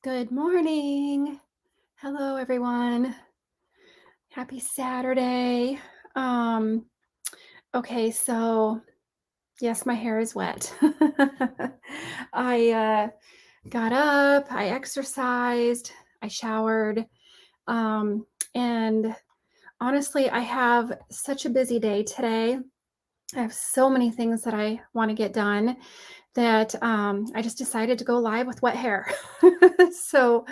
Good morning. Hello, everyone. Happy Saturday. Um, okay, so yes, my hair is wet. I got up, I exercised, I showered, um, and honestly, I have such a busy day today. I have so many things that I want to get done that I just decided to go live with wet hair. So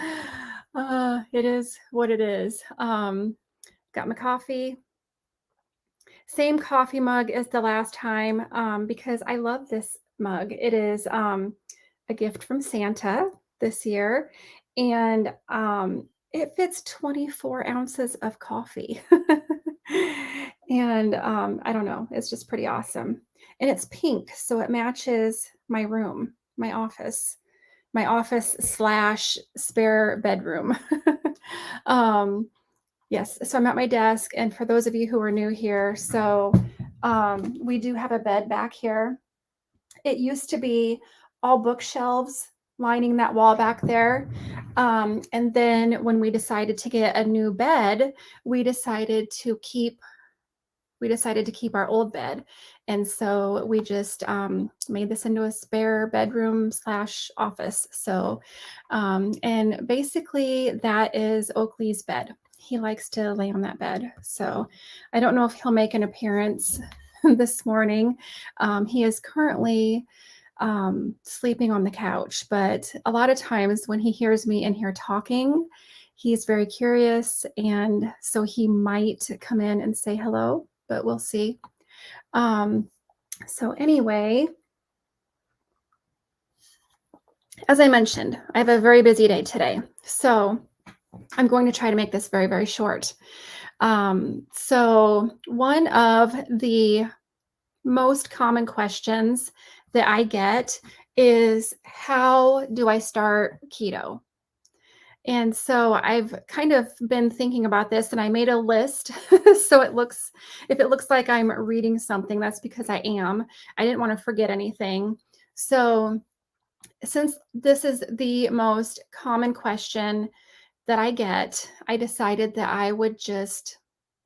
it is what it is. Got my coffee, same coffee mug as the last time because I love this mug. It is a gift from Santa this year, and it fits 24 ounces of coffee. And I don't know, it's just pretty awesome. And it's pink, so it matches my room, my office slash spare bedroom. um, yes, so I'm at my desk, and for those of you who are new here, so we do have a bed back here. It used to be all bookshelves lining that wall back there. And then when we decided to get a new bed, we decided to keep our old bed. And so we just made this into a spare bedroom slash office. So, and basically that is Oakley's bed. He likes to lay on that bed. So I don't know if he'll make an appearance this morning. He is currently sleeping on the couch, but a lot of times when he hears me in here talking, he's very curious. And so he might come in and say hello, but we'll see. So anyway, as I mentioned, I have a very busy day today. So I'm going to try to make this very, very short. So one of the most common questions that I get is, how do I start keto? And so I've kind of been thinking about this, and I made a list. So if it looks like I'm reading something, that's because I am. I didn't want to forget anything. So since this is the most common question that I get, I decided that I would just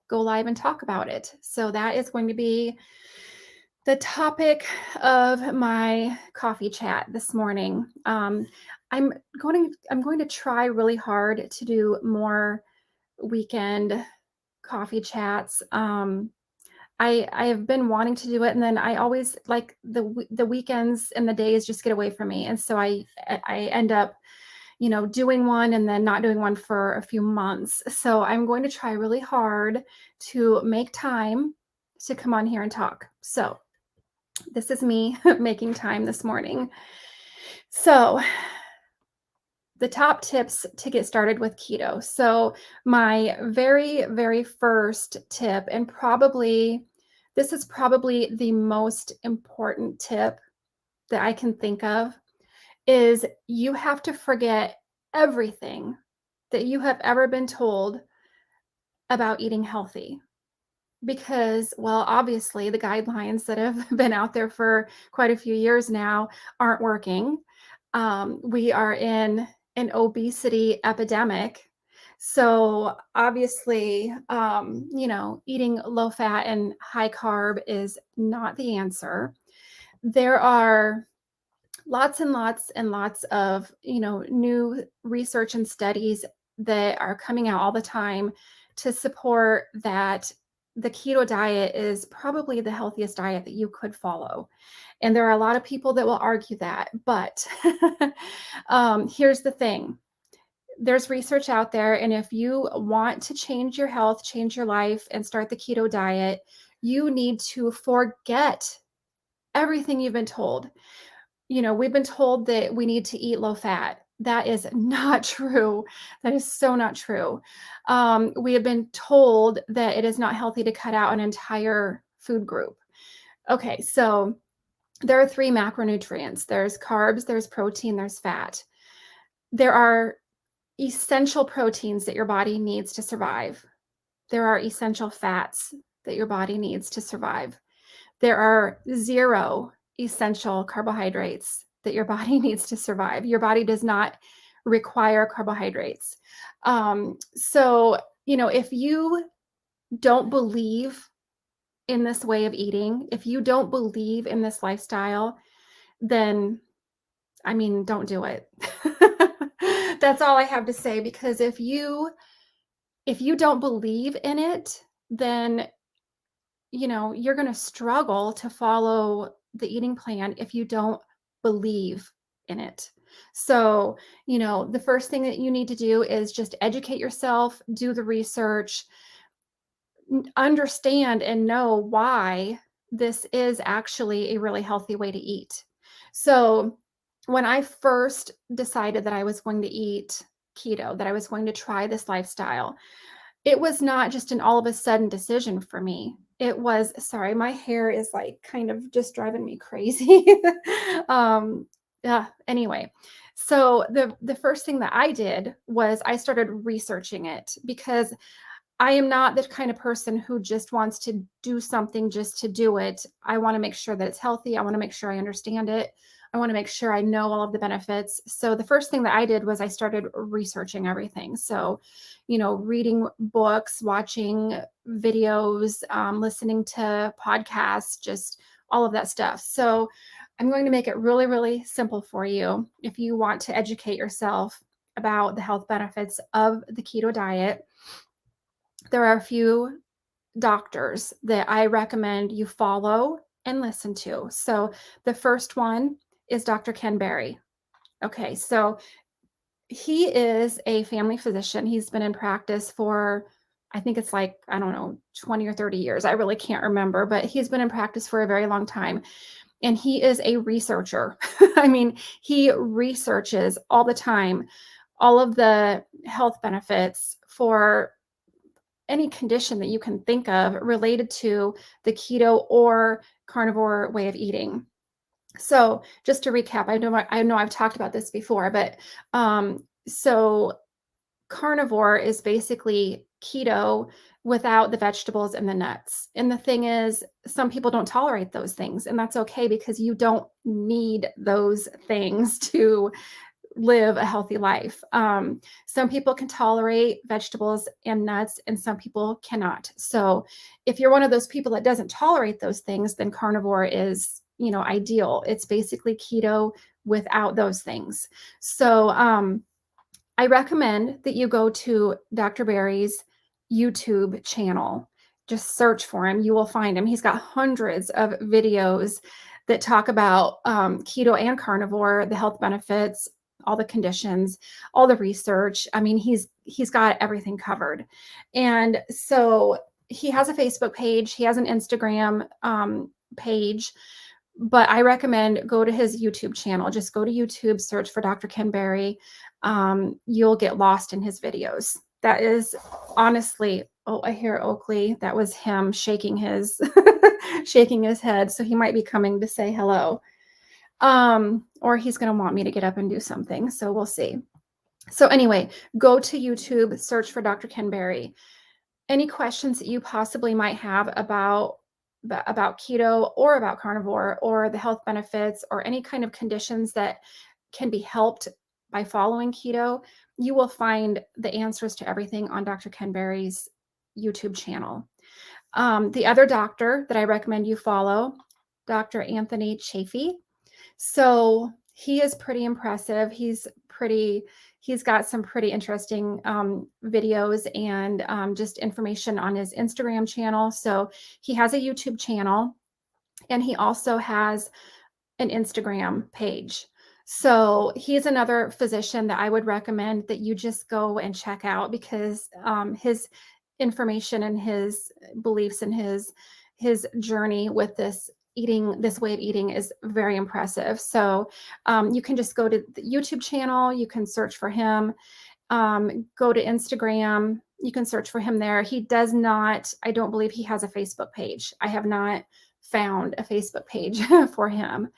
go live and talk about it. So that is going to be the topic of my coffee chat this morning. I'm going to try really hard to do more weekend coffee chats. I have been wanting to do it, and then I always like the weekends and the days just get away from me, and so I end up doing one and then not doing one for a few months. So I'm going to try really hard to make time to come on here and talk. So this is me making time this morning. So the top tips to get started with keto. So my very, very first tip, and this is probably the most important tip that I can think of, is you have to forget everything that you have ever been told about eating healthy. Because, well, obviously the guidelines that have been out there for quite a few years now aren't working. We are in an obesity epidemic. So obviously, eating low fat and high carb is not the answer. There are lots and lots and lots of, new research and studies that are coming out all the time to support that the keto diet is probably the healthiest diet that you could follow. And there are a lot of people that will argue that, but here's the thing. There's research out there, and if you want to change your health, change your life, and start the keto diet, you need to forget everything you've been told. We've been told that we need to eat low fat. That is not true. That is so not true. We have been told that it is not healthy to cut out an entire food group. Okay, so there are 3 macronutrients. There's carbs, there's protein, there's fat. There are essential proteins that your body needs to survive. There are essential fats that your body needs to survive. There are 0 essential carbohydrates that your body needs to survive. Your body does not require carbohydrates. So, if you don't believe in this way of eating, if you don't believe in this lifestyle, then I mean, don't do it. That's all I have to say, because if you don't believe in it, then you're going to struggle to follow the eating plan if you don't believe in it. So, the first thing that you need to do is just educate yourself, do the research, understand and know why this is actually a really healthy way to eat. So, when I first decided that I was going to eat keto, that I was going to try this lifestyle, it was not just an all of a sudden decision for me. It was, sorry, my hair is like kind of just driving me crazy. um, yeah, anyway. So the first thing that I did was I started researching it, because I am not the kind of person who just wants to do something just to do it. I want to make sure that it's healthy. I want to make sure I understand it. I want to make sure I know all of the benefits. So the first thing that I did was I started researching everything. So, reading books, watching videos, listening to podcasts, just all of that stuff. So I'm going to make it really, really simple for you. If you want to educate yourself about the health benefits of the keto diet, there are a few doctors that I recommend you follow and listen to. So the first one is Dr. Ken Berry. Okay, so he is a family physician. He's been in practice for, I think it's like, I don't know, 20 or 30 years. I really can't remember, but he's been in practice for a very long time. And he is a researcher. I mean, he researches all the time all of the health benefits for any condition that you can think of related to the keto or carnivore way of eating. So just to recap, I know I've talked about this before, but so carnivore is basically keto without the vegetables and the nuts. And the thing is, some people don't tolerate those things, and that's okay, because you don't need those things to live a healthy life. Some people can tolerate vegetables and nuts, and some people cannot. So if you're one of those people that doesn't tolerate those things, then carnivore is, ideal. It's basically keto without those things. So I recommend that you go to Dr. Berry's YouTube channel. Just search for him. You will find him. He's got hundreds of videos that talk about keto and carnivore, the health benefits, all the conditions, all the research. I mean, he's got everything covered. And so he has a Facebook page. He has an Instagram page. But I recommend go to his YouTube channel. Just go to YouTube, search for Dr. Ken Berry. You'll get lost in his videos. That is honestly, oh, I hear Oakley. That was him shaking his shaking his head. So he might be coming to say hello. Or he's going to want me to get up and do something. So we'll see. So anyway, go to YouTube, search for Dr. Ken Berry. Any questions that you possibly might have about keto or about carnivore or the health benefits or any kind of conditions that can be helped by following keto, you will find the answers to everything on Dr. Ken Berry's YouTube channel. The other doctor that I recommend you follow, Dr. Anthony Chafee. So he is pretty impressive. He's got some pretty interesting videos and just information on his Instagram channel. So he has a YouTube channel, and he also has an Instagram page. So he's another physician that I would recommend that you just go and check out, because his information and his beliefs and his journey with this way of eating is very impressive. So you can just go to the YouTube channel, you can search for him, go to Instagram, you can search for him there. He does not, I don't believe he has a Facebook page. I have not found a Facebook page for him,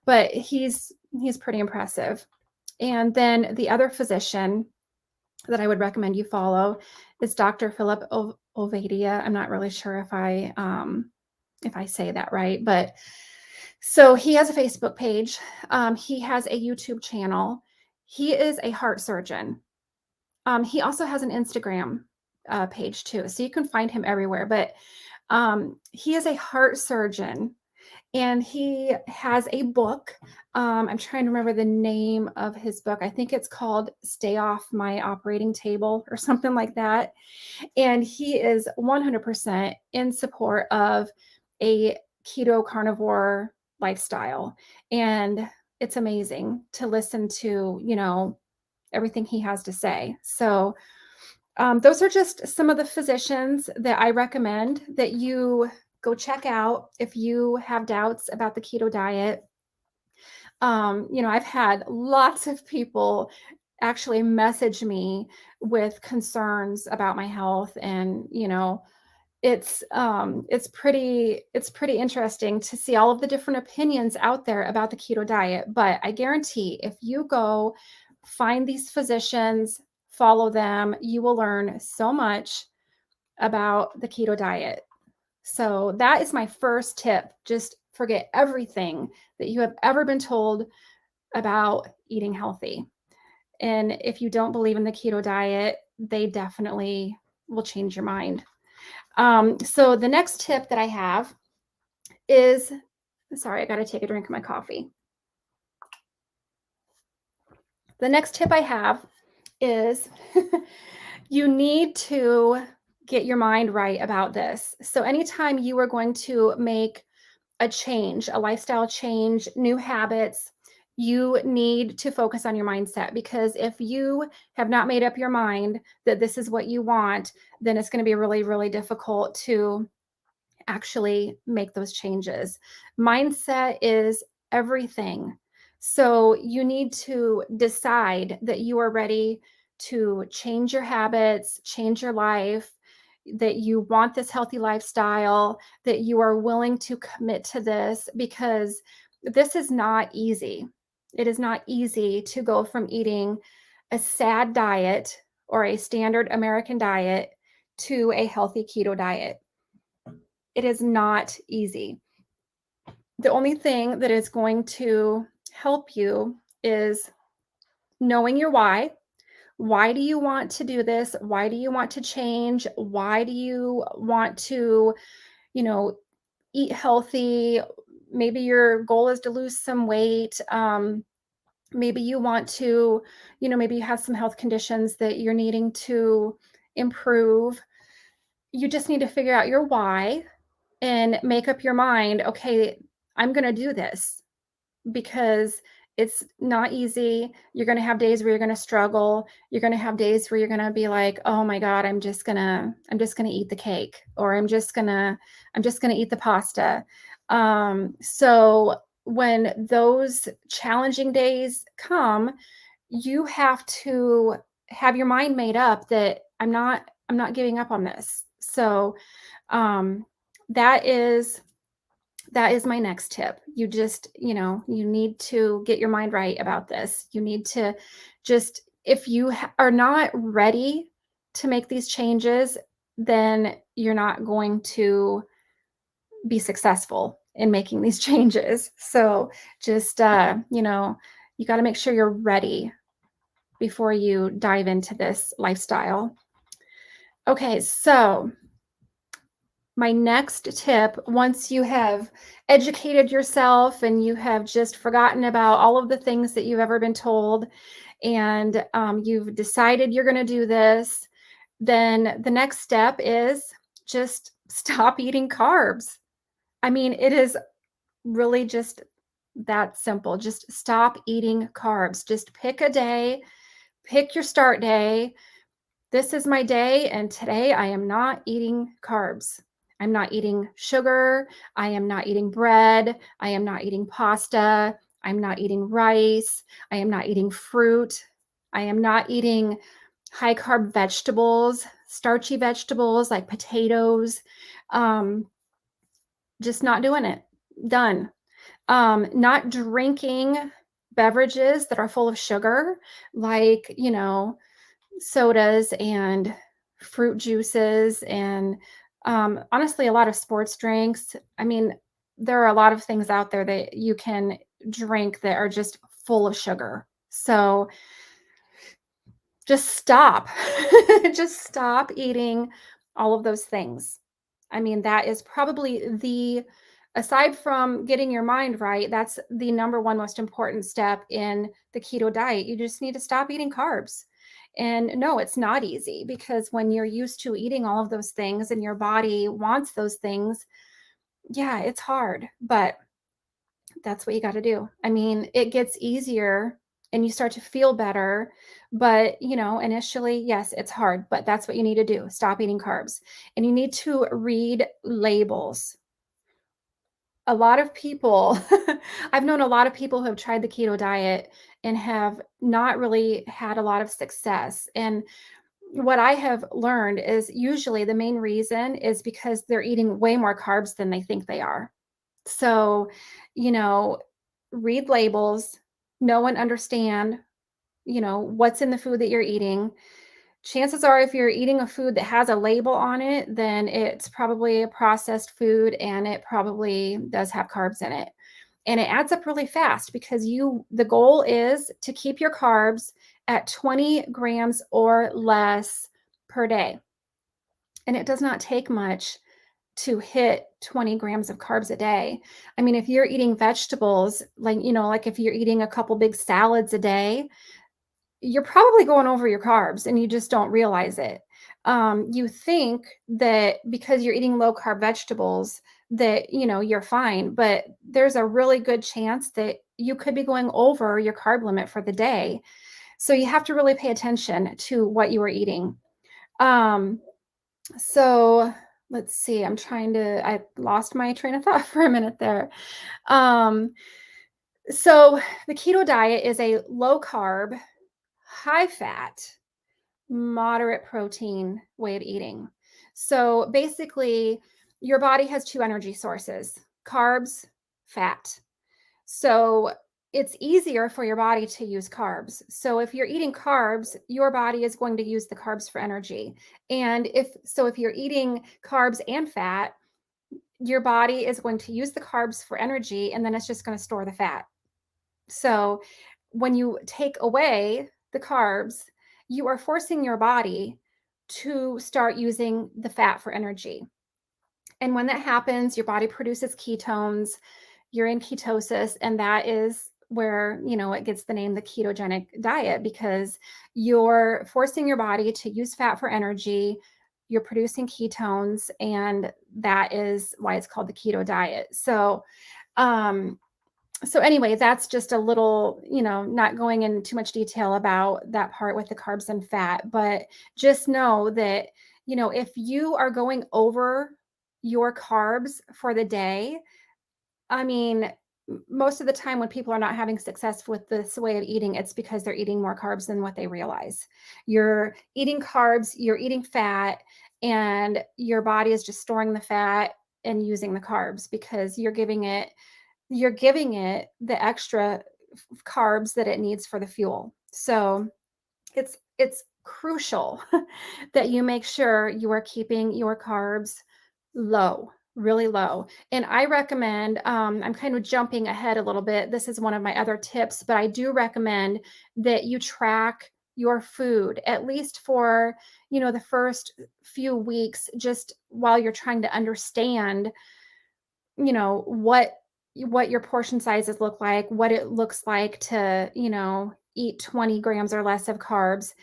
but he's pretty impressive. And then the other physician that I would recommend you follow is Dr. Philip Ovadia. I'm not really sure if I say that right, but so he has a Facebook page. He has a YouTube channel. He is a heart surgeon. He also has an Instagram page too, so you can find him everywhere. But he is a heart surgeon, and he has a book. I'm trying to remember the name of his book. I think it's called "Stay Off My Operating Table" or something like that. And he is 100% in support of a keto carnivore lifestyle. And it's amazing to listen to, everything he has to say. So, those are just some of the physicians that I recommend that you go check out if you have doubts about the keto diet. I've had lots of people actually message me with concerns about my health, and it's pretty interesting to see all of the different opinions out there about the keto diet. But I guarantee if you go find these physicians, follow them, you will learn so much about the keto diet. So that is my first tip. Just forget everything that you have ever been told about eating healthy. And if you don't believe in the keto diet, they definitely will change your mind. So the next tip that I have is, sorry, I got to take a drink of my coffee. The next tip I have is you need to get your mind right about this. So anytime you are going to make a change, a lifestyle change, new habits, you need to focus on your mindset, because if you have not made up your mind that this is what you want, then it's going to be really, really difficult to actually make those changes. Mindset is everything. So you need to decide that you are ready to change your habits, change your life, that you want this healthy lifestyle, that you are willing to commit to this, because this is not easy. It is not easy to go from eating a sad diet or a standard American diet to a healthy keto diet. It is not easy. The only thing that is going to help you is knowing your why. Why do you want to do this? Why do you want to change? Why do you want to, you know, eat healthy? Maybe your goal is to lose some weight. Maybe you want to, maybe you have some health conditions that you're needing to improve. You just need to figure out your why and make up your mind, okay, I'm going to do this, because it's not easy. You're going to have days where you're going to struggle. You're going to have days where you're going to be like, "Oh my god, I'm just going to eat the cake, or I'm just going to eat the pasta." So when those challenging days come, you have to have your mind made up that I'm not giving up on this. So um, that is my next tip. You just, you need to get your mind right about this. You need to just, if you are not ready to make these changes, then you're not going to be successful in making these changes. So just, you got to make sure you're ready before you dive into this lifestyle. Okay, so my next tip, once you have educated yourself and you have just forgotten about all of the things that you've ever been told, and you've decided you're going to do this, then the next step is just stop eating carbs. I mean, it is really just that simple. Just stop eating carbs. Just pick a day, pick your start day. This is my day, and today I am not eating carbs. I'm not eating sugar. I am not eating bread. I am not eating pasta. I'm not eating rice. I am not eating fruit. I am not eating high carb vegetables, starchy vegetables like potatoes. Um, just not doing it. Done. Not drinking beverages that are full of sugar, like, sodas and fruit juices, and honestly, a lot of sports drinks. I mean, there are a lot of things out there that you can drink that are just full of sugar. So just stop. Just stop eating all of those things. I mean, that is probably aside from getting your mind right, that's the number one most important step in the keto diet. You just need to stop eating carbs. And no, it's not easy because when you're used to eating all of those things and your body wants those things, yeah, it's hard. But that's what you got to do. I mean, it gets easier and you start to feel better. But, initially, yes, it's hard, but that's what you need to do. Stop eating carbs. And you need to read labels. A lot of people, I've known a lot of people who have tried the keto diet and have not really had a lot of success. And what I have learned is usually the main reason is because they're eating way more carbs than they think they are. So, you know, read labels, know and understand, what's in the food that you're eating. Chances are, if you're eating a food that has a label on it, then it's probably a processed food and it probably does have carbs in it. And it adds up really fast because the goal is to keep your carbs at 20 grams or less per day. And it does not take much to hit 20 grams of carbs a day. I mean, if you're eating vegetables, like if you're eating a couple big salads a day, you're probably going over your carbs and you just don't realize it. You think that because you're eating low carb vegetables that, you're fine, but there's a really good chance that you could be going over your carb limit for the day. So you have to really pay attention to what you are eating. So let's see, I lost my train of thought for a minute there. Um, so the keto diet is a low carb, high fat, moderate protein way of eating. So basically, your body has two energy sources: carbs, fat. So it's easier for your body to use carbs. So if you're eating carbs, your body is going to use the carbs for energy. And if you're eating carbs and fat, your body is going to use the carbs for energy and then it's just going to store the fat. So when you take away the carbs, you are forcing your body to start using the fat for energy. And when that happens, your body produces ketones, you're in ketosis, and that is where, it gets the name the ketogenic diet, because you're forcing your body to use fat for energy, you're producing ketones, and that is why it's called the keto diet. So anyway, that's just a little, not going into too much detail about that part with the carbs and fat, but just know that, if you are going over your carbs for the day, I mean, most of the time when people are not having success with this way of eating, it's because they're eating more carbs than what they realize. You're eating carbs, you're eating fat, and your body is just storing the fat and using the carbs because you're giving it the extra carbs that it needs for the fuel. So it's crucial that you make sure you are keeping your carbs low, really low. And I recommend, I'm kind of jumping ahead a little bit. This is one of my other tips, but I do recommend that you track your food at least for, the first few weeks, just while you're trying to understand, what your portion sizes look like, what it looks like to, eat 20 grams or less of carbs.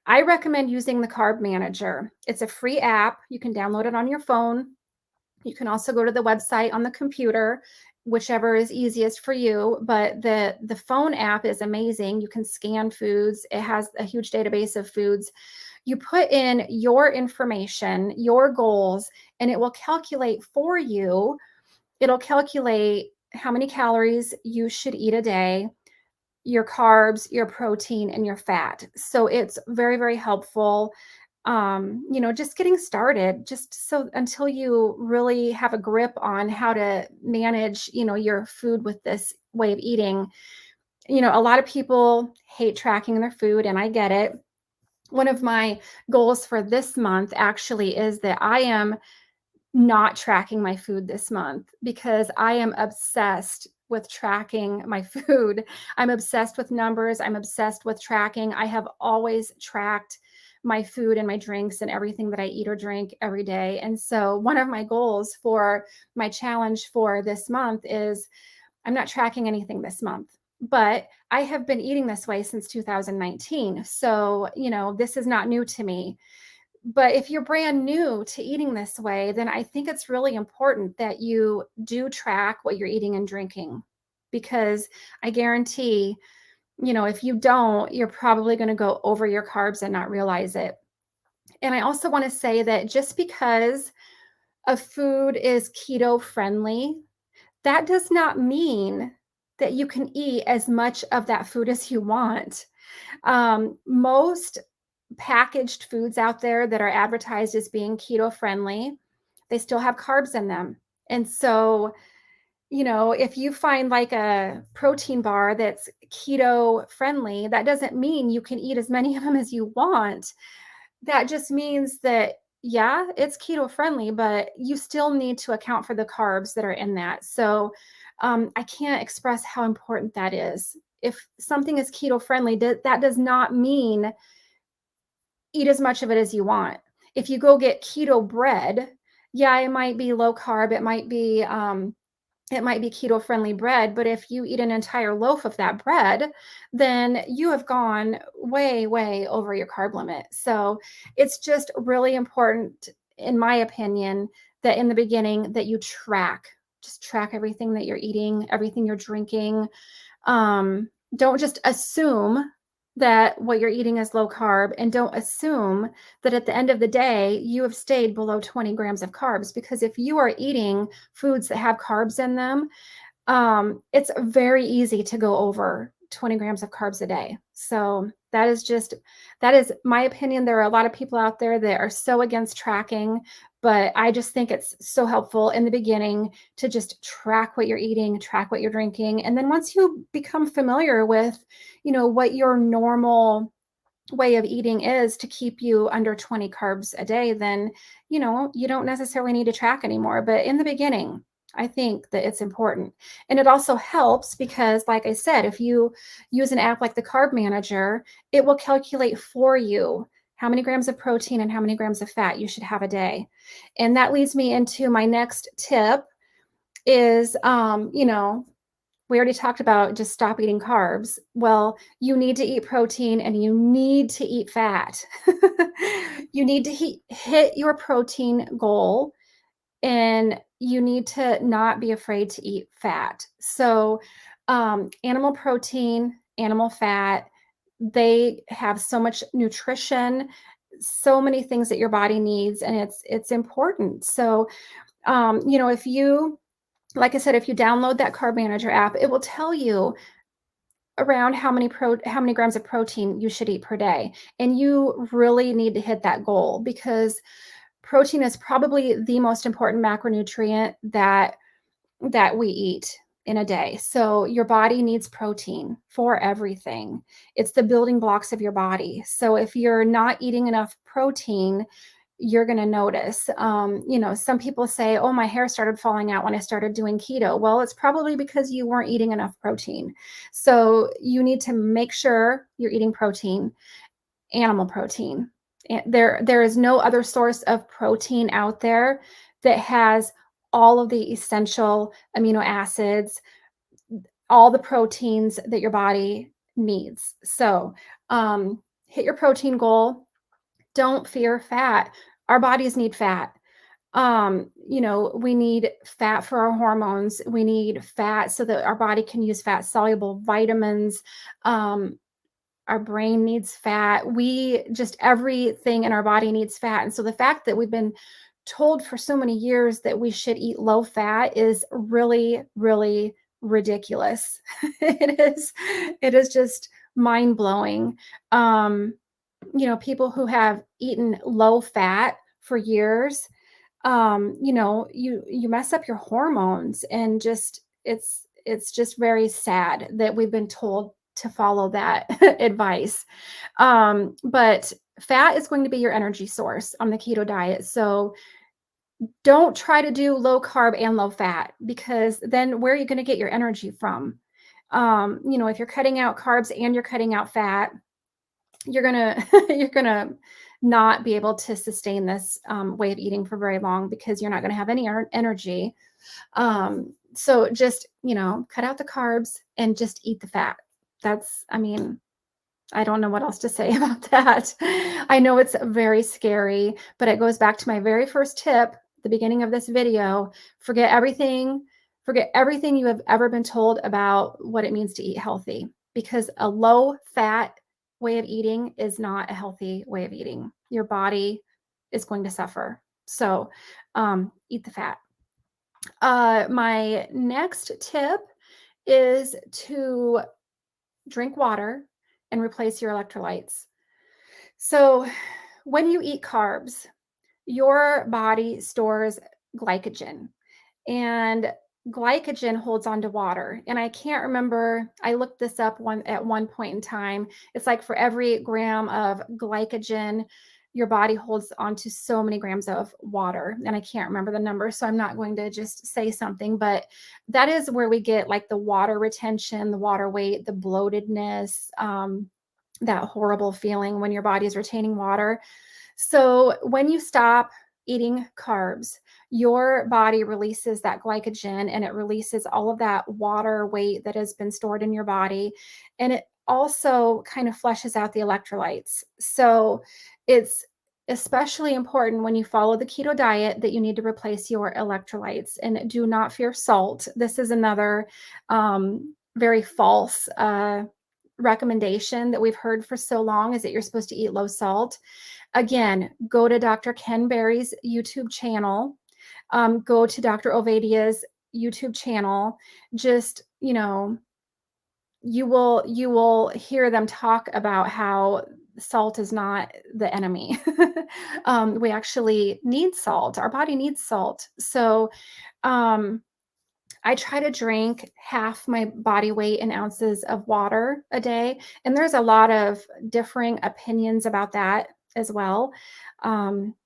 I recommend using the Carb Manager. It's a free app. You can download it on your phone. You can also go to the website on the computer, whichever is easiest for you. But the phone app is amazing. You can scan foods. It has a huge database of foods. You put in your information, your goals, and it will calculate for you. It'll calculate how many calories you should eat a day, your carbs, your protein, and your fat. So it's very, very helpful. Just getting started, just so until you really have a grip on how to manage, your food with this way of eating. A lot of people hate tracking their food, and I get it. One of my goals for this month actually is that I am not tracking my food this month because I am obsessed with tracking my food. I'm obsessed with numbers. I'm obsessed with tracking. I have always tracked my food and my drinks and everything that I eat or drink every day. And so one of my goals for my challenge for this month is I'm not tracking anything this month, but I have been eating this way since 2019. So, this is not new to me. But if you're brand new to eating this way, then I think it's really important that you do track what you're eating and drinking, because I guarantee, if you don't, you're probably going to go over your carbs and not realize it. And I also want to say that just because a food is keto friendly, that does not mean that you can eat as much of that food as you want. Most packaged foods out there that are advertised as being keto friendly, they still have carbs in them. And so, if you find like a protein bar that's keto friendly, that doesn't mean you can eat as many of them as you want. That just means that, yeah, it's keto friendly, but you still need to account for the carbs that are in that. So I can't express how important that is. If something is keto friendly, that does not mean eat as much of it as you want. If you go get keto bread, yeah, it might be low carb, it might be keto friendly bread, but if you eat an entire loaf of that bread, then you have gone way, way over your carb limit. So it's just really important, in my opinion, that in the beginning that you just track everything that you're eating, everything you're drinking. Don't just assume that what you're eating is low carb, and don't assume that at the end of the day you have stayed below 20 grams of carbs, because if you are eating foods that have carbs in them, it's very easy to go over 20 grams of carbs a day. So that is my opinion. There are a lot of people out there that are so against tracking, but I just think it's so helpful in the beginning to just track what you're eating, track what you're drinking. And then once you become familiar with, what your normal way of eating is to keep you under 20 carbs a day, then, you don't necessarily need to track anymore. But in the beginning, I think that it's important. And it also helps because, like I said, if you use an app like the Carb Manager, it will calculate for you how many grams of protein and how many grams of fat you should have a day. And that leads me into my next tip is, we already talked about just stop eating carbs. Well, you need to eat protein and you need to eat fat. You need to hit your protein goal, and you need to not be afraid to eat fat. So, animal protein, animal fat, they have so much nutrition, so many things that your body needs, and it's important. So, if you, like I said, if you download that Carb Manager app, it will tell you around how many grams of protein you should eat per day. And you really need to hit that goal, because protein is probably the most important macronutrient that we eat in a day. So your body needs protein for everything. It's the building blocks of your body. So if you're not eating enough protein, you're going to notice. Some people say, oh, my hair started falling out when I started doing keto. Well, it's probably because you weren't eating enough protein. So you need to make sure you're eating protein, animal protein. There is no other source of protein out there that has all of the essential amino acids, all the proteins that your body needs. So hit your protein goal. Don't fear fat. Our bodies need fat. We need fat for our hormones. We need fat so that our body can use fat soluble vitamins. Our brain needs fat. Everything in our body needs fat. And so the fact that we've been told for so many years that we should eat low fat is really, really ridiculous. It is just mind blowing. People who have eaten low fat for years, you mess up your hormones, and it's just very sad that we've been told to follow that advice. But fat is going to be your energy source on the keto diet. So Don't try to do low carb and low fat because then where are you going to get your energy from? If you're cutting out carbs and you're cutting out fat, you're gonna you're gonna not be able to sustain this way of eating for very long because you're not going to have any energy. So just cut out the carbs and just eat the fat. I mean, I don't know what else to say about that. I know it's very scary, but it goes back to my very first tip, the beginning of this video. Forget everything, forget everything you have ever been told about what it means to eat healthy, because a low fat way of eating is not a healthy way of eating. Your body is going to suffer. So eat the fat. My next tip is to drink water and replace your electrolytes. So, when you eat carbs, your body stores glycogen, and glycogen holds on to water. And I can't remember, I looked this up at one point in time. It's like for every gram of glycogen, your body holds on to so many grams of water. And I can't remember the number, so I'm not going to just say something, but that is where we get like the water retention, the water weight, the bloatedness, that horrible feeling when your body is retaining water. So when you stop eating carbs, your body releases that glycogen and it releases all of that water weight that has been stored in your body. And it also kind of flushes out the electrolytes. So it's especially important when you follow the keto diet that you need to replace your electrolytes, and do not fear salt. This is another very false recommendation that we've heard for so long, is that you're supposed to eat low salt. Again, go to Dr. Ken Berry's YouTube channel, go to Dr. Ovadia's YouTube channel. Just, you will hear them talk about how salt is not the enemy. We actually need salt. Our body needs salt. So, um, I try to drink half my body weight in ounces of water a day. And there's a lot of differing opinions about that as well.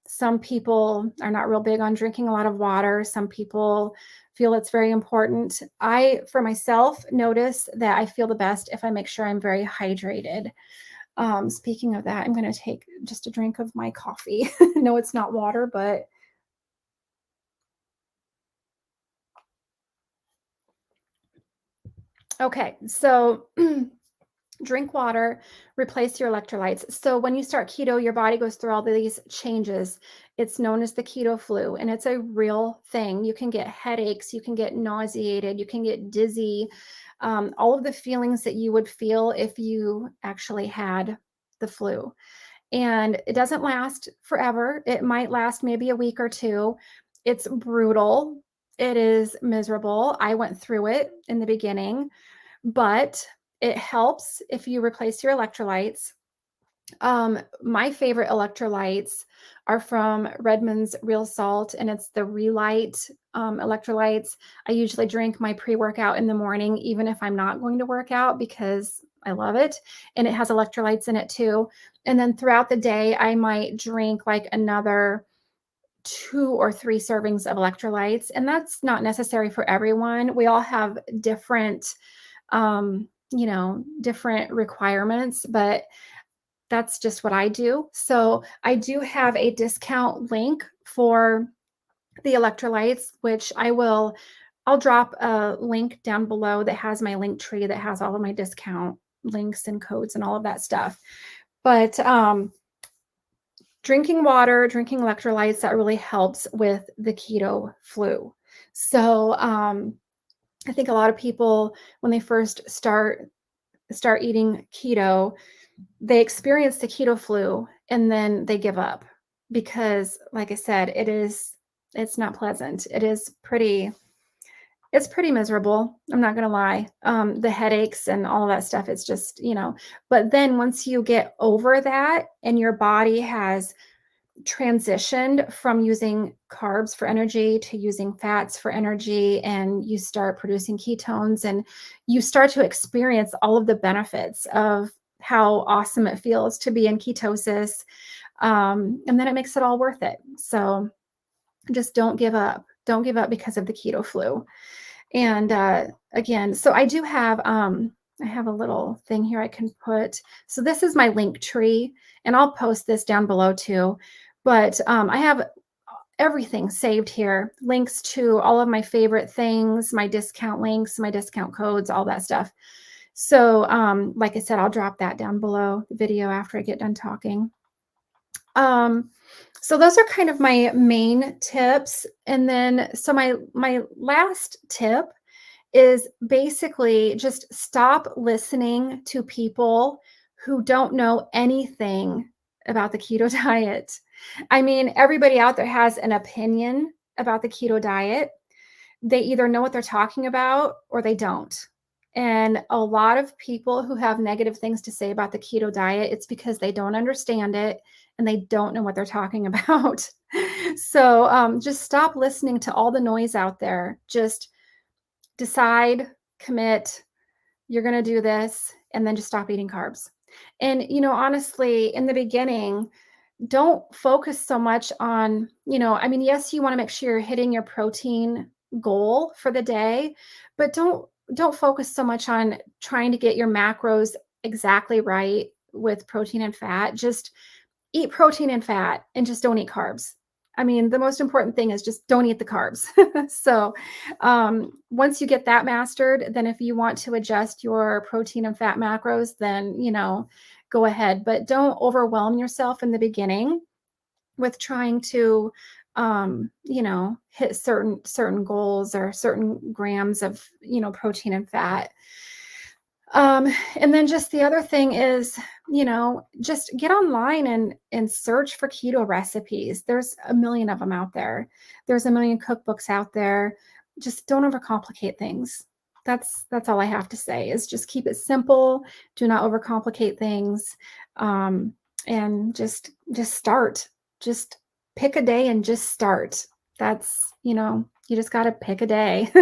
Some people are not real big on drinking a lot of water. Some people feel it's very important. I, for myself, notice that I feel the best if I make sure I'm very hydrated. Speaking of that, I'm going to take just a drink of my coffee. No, it's not water, but okay. So drink water, replace your electrolytes. So when you start keto, your body goes through all these changes. It's known as the keto flu, and it's a real thing. You can get headaches, you can get nauseated, you can get dizzy, all of the feelings that you would feel if you actually had the flu. And it doesn't last forever. It might last maybe a week or two. It's brutal. It is miserable. I went through it in the beginning, but it helps if you replace your electrolytes. My favorite electrolytes are from Redmond's Real Salt, and it's the Relight electrolytes. I usually drink my pre-workout in the morning, even if I'm not going to work out, because I love it. And it has electrolytes in it too. And then throughout the day, I might drink like another 2 or 3 servings of electrolytes. And that's not necessary for everyone. We all have different different requirements, but that's just what I do. So I do have a discount link for the electrolytes, which I'll drop a link down below that has my link tree that has all of my discount links and codes and all of that stuff. But drinking water, drinking electrolytes, that really helps with the keto flu. So I think a lot of people, when they first start eating keto, they experience the keto flu and then they give up because, like I said, it's not pleasant. It's pretty miserable. I'm not going to lie. The headaches and all of that stuff, it's just, but then once you get over that and your body has transitioned from using carbs for energy to using fats for energy, and you start producing ketones, and you start to experience all of the benefits of how awesome it feels to be in ketosis, and then it makes it all worth it. So Just don't give up. Don't give up because of the keto flu. And again, so I have a little thing here I can put. So this is my link tree, and I'll post this down below too. But I have everything saved here, links to all of my favorite things, my discount links, my discount codes, all that stuff. So like I said, I'll drop that down below the video after I get done talking. Um, so those are kind of my main tips. And then so my last tip is basically just stop listening to people who don't know anything about the keto diet. I mean, everybody out there has an opinion about the keto diet. They either know what they're talking about or they don't. And a lot of people who have negative things to say about the keto diet, it's because they don't understand it and they don't know what they're talking about. So just stop listening to all the noise out there. Just decide, commit, you're going to do this, and then just stop eating carbs. And, honestly, in the beginning, don't focus so much on, I mean, yes, you want to make sure you're hitting your protein goal for the day, but don't focus so much on trying to get your macros exactly right with protein and fat. Just eat protein and fat and just don't eat carbs. I mean, the most important thing is just don't eat the carbs. So once you get that mastered, then if you want to adjust your protein and fat macros, then, go ahead. But don't overwhelm yourself in the beginning with trying to, hit certain goals or certain grams of, protein and fat. And then just the other thing is, just get online and search for keto recipes. There's a million of them out there. There's a million cookbooks out there. Just don't overcomplicate things. That's all I have to say is just keep it simple. Do not overcomplicate things. And just start. Just pick a day and just start. That's, you just got to pick a day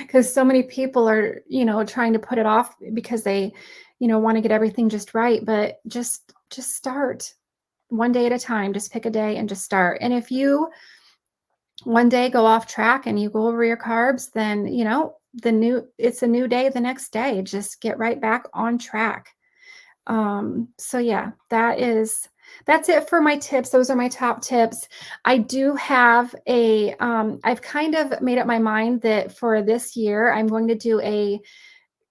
because so many people are, trying to put it off because they, want to get everything just right. But just start one day at a time. Just pick a day and just start. And if you one day go off track and you go over your carbs, then, it's a new day the next day. Just get right back on track. So yeah, that's it for my tips. Those are my top tips. I do have I've kind of made up my mind that for this year, I'm going to do a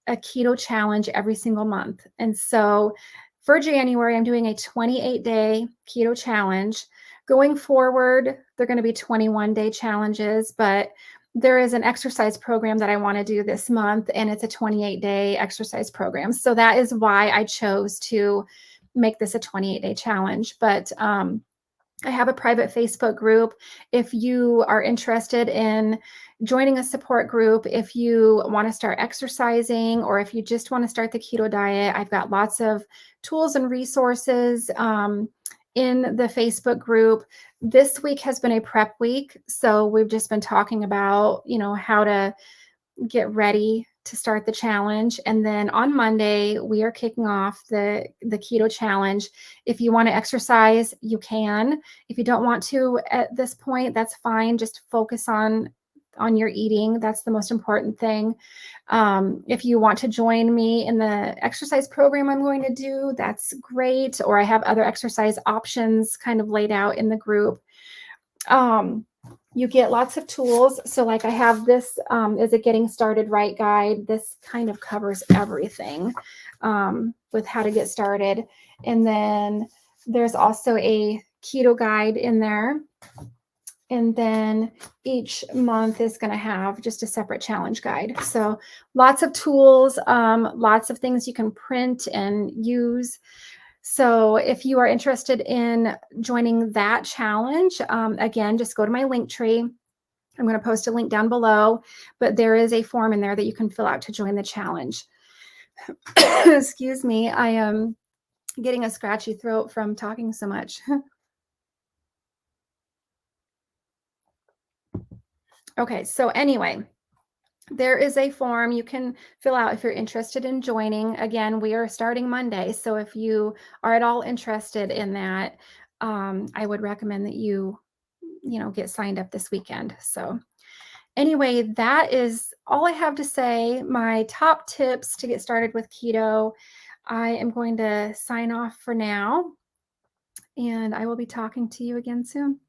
keto challenge every single month. And so for January, I'm doing a 28-day keto challenge. Going forward, they're going to be 21-day challenges, but there is an exercise program that I want to do this month, and it's a 28-day exercise program. So that is why I chose to make this a 28-day challenge. But I have a private Facebook group. If you are interested in joining a support group, if you want to start exercising, or if you just want to start the keto diet, I've got lots of tools and resources in the Facebook group. This week has been a prep week. So we've just been talking about, how to get ready to start the challenge. And then on Monday, we are kicking off the keto challenge. If you want to exercise, you can. If you don't want to at this point, that's fine. Just focus on your eating. That's the most important thing. If you want to join me in the exercise program I'm going to do, that's great. Or I have other exercise options kind of laid out in the group. You get lots of tools. So like I have this is a getting started right guide. This kind of covers everything with how to get started. And then there's also a keto guide in there. And then each month is going to have just a separate challenge guide. So lots of tools, lots of things you can print and use. So if you are interested in joining that challenge, again, just go to my link tree. I'm going to post a link down below, but there is a form in there that you can fill out to join the challenge. Excuse me, I am getting a scratchy throat from talking so much. Okay, so anyway, there is a form you can fill out if you're interested in joining. Again, we are starting Monday. So if you are at all interested in that, I would recommend that you get signed up this weekend. So anyway, that is all I have to say. My top tips to get started with keto. I am going to sign off for now, and I will be talking to you again soon.